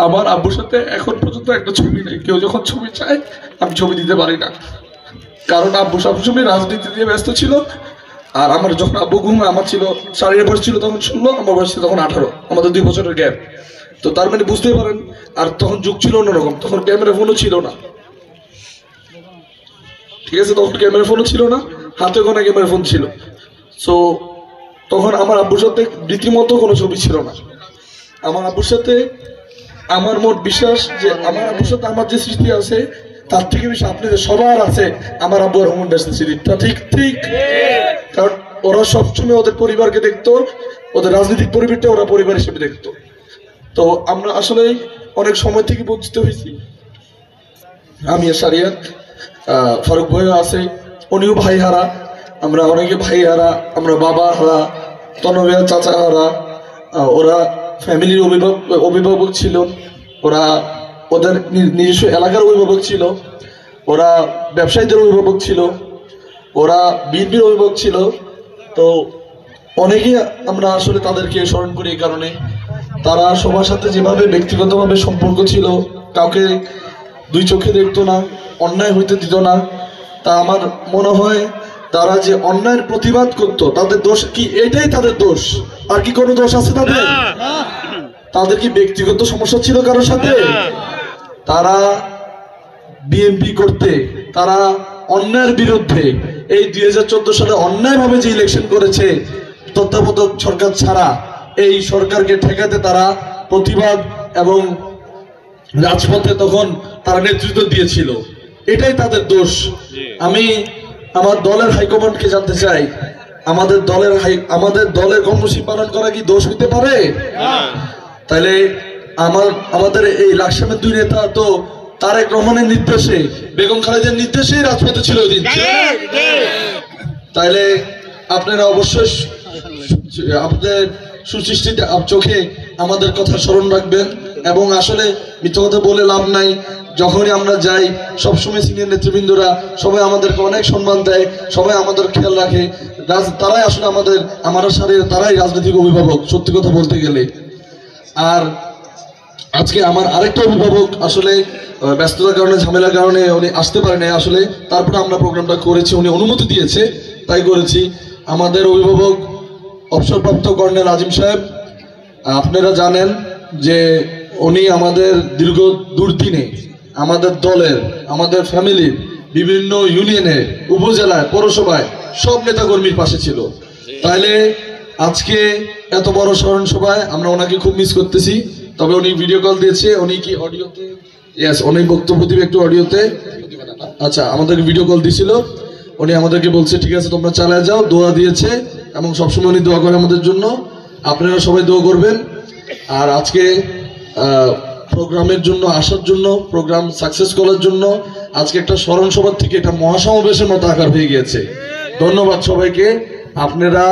আমার আব্বুর সাথে এখন পর্যন্ত একটা ছবি নেই। কেউ যখন ছবি চায় আমি ছবি দিতে পারি না, কারণ আব্বু সবসময় রাজনীতি দিয়ে ব্যস্ত ছিল। আর আমার যখন আব্বু ঘুমে আমার ছিল 4.5 বয়স ছিল, তখন 16, আমার বয়স ছিল তখন 18, আমাদের 2 বছরের গ্যাপ। তো তার মানে বুঝতেই পারেন। আর তখন যুগ ছিল অন্যরকম, তখন ক্যামেরা ফোনও ছিল না, ঠিক আছে? তখন ক্যামেরা ফোনও ছিল না, হাতে গোনা ক্যামেরা ফোন ছিল। সো তখন আমার আব্বুর সাথে রীতিমতো কোনো ছবি ছিল না। আমার আব্বুর সাথে আমার মোট বিশ্বাস যে আমার আব্বুর সাথে আমার যে স্মৃতি আছে তার থেকে বেশি আপনাদের সবার আছে আমার আব্বু আর হুমুন্ডার স্মৃতিটা। ঠিক ঠিক, কারণ ওরা সবসময় ওদের পরিবারকে দেখতো, ওদের রাজনৈতিক পরিবারটা ওরা পরিবার হিসেবে দেখতো। তো আমরা আসলে অনেক সময় থেকে বঞ্চিত হয়েছি। আমি সারিয়াত, ফারুক ভাইও আছে, উনিও ভাই হারা, আমরা অনেকে ভাই হারা, আমরা বাবা হারা, তনবিয়া চাচা হারা। ওরা ফ্যামিলির অভিভাবক ছিল, ওরা ওদের নিজস্ব এলাকার অভিভাবক ছিল, ওরা ব্যবসায়ীদের অভিভাবক ছিল, ওরা বিএনপির অভিভাবক ছিল। তো অনেকে আমরা আসলে তাদেরকে স্মরণ করি এই কারণে, তারা সবার সাথে যেভাবে ব্যক্তিগতভাবে সম্পর্ক ছিল, কাউকে দুই চোখে দেখতো না, অন্যায় হইতে দিত না। তা আমার মনে হয় তারা যে অন্যায়ের প্রতিবাদ করত, তাদের দোষ কি এটাই তাদের দোষ? আর কি কোনো দোষ আছে তাদের? তাদের কি ব্যক্তিগত সমস্যা ছিল কারোর সাথে? তারা বিএনপি করতে, তারা অন্যায়ের বিরুদ্ধে এই 2014 সালে অন্যায়ভাবে যে ইলেকশন করেছে তত্ত্বাবধায়ক সরকার ছাড়া, এই সরকারকে ঠেকাতে তারা প্রতিবাদ এবং রাজপথে তখন তারা নেতৃত্ব দিয়েছিল। এটাই তাদের দোষ। আমি আমার দলের হাইকমান্ডকে জানতে চাই, আমাদের দলের কর্মসূচি পালন করা কি দোষ হইতে পারে? তাহলে আমাদের এই লাকসামের 2 নেতা তো তারেক রহমানের নির্দেশে, বেগম খালেদার নির্দেশেই রাজপথে ছিল ওই দিন। তাইলে আপনারা অবশ্যই আপনাদের সুসৃষ্টি চোখে আমাদের কথা স্মরণ রাখবেন। এবং আসলে মিথ্যা কথা বলে লাভ নাই, যখনই আমরা যাই সবসময় সিনিয়র নেতৃবৃন্দরা সবাই আমাদেরকে অনেক সম্মান দেয়, সবাই আমাদের খেয়াল রাখে। তারাই আসলে আমার সাথে তারাই রাজনৈতিক অভিভাবক সত্যি কথা বলতে গেলে। আর আজকে আমার আরেকটা অভিভাবক আসলে ব্যস্ততার কারণে, ঝামেলার কারণে উনি আসতে পারে নাই আসলে, তারপরে আমরা প্রোগ্রামটা করেছি, উনি অনুমতি দিয়েছে তাই করেছি। আমাদের অভিভাবক অবসরপ্রাপ্ত কর্নেল আজিম সাহেব, আপনারা জানেন যে উনি আমাদের দীর্ঘ দুর্দিনে আমাদের দলের, আমাদের ফ্যামিলির বিভিন্ন ইউনিয়নে, উপজেলায়, পৌরসভায় সব নেতাকর্মীর পাশে ছিল। তাইলে আজকে এত বড় স্মরণ সভায় আমরা ওনাকে খুব মিস করতেছি। তবে উনি ভিডিও কল দিয়েছে, উনি কি অডিওতে? ইয়েস, উনি বক্তব্য দিবে একটু অডিওতে। আচ্ছা, আমাদেরকে ভিডিও কল দিছিল, উনি আমাদেরকে বলছে ঠিক আছে তোমরা চালিয়ে যাও, দোয়া দিয়েছে এবং সবসময় উনি দোয়া করে আমাদের জন্য। আপনারা সবাই দোয়া করবেন। আর আজকে প্রোগ্রামের জন্য আসার জন্য, প্রোগ্রাম সাকসেস করার জন্য আজকে একটা স্মরণ সভা থেকে একটা মহাসমাবেশের মতো আকার হয়ে গিয়েছে। ধন্যবাদ সবাইকে। আপনারা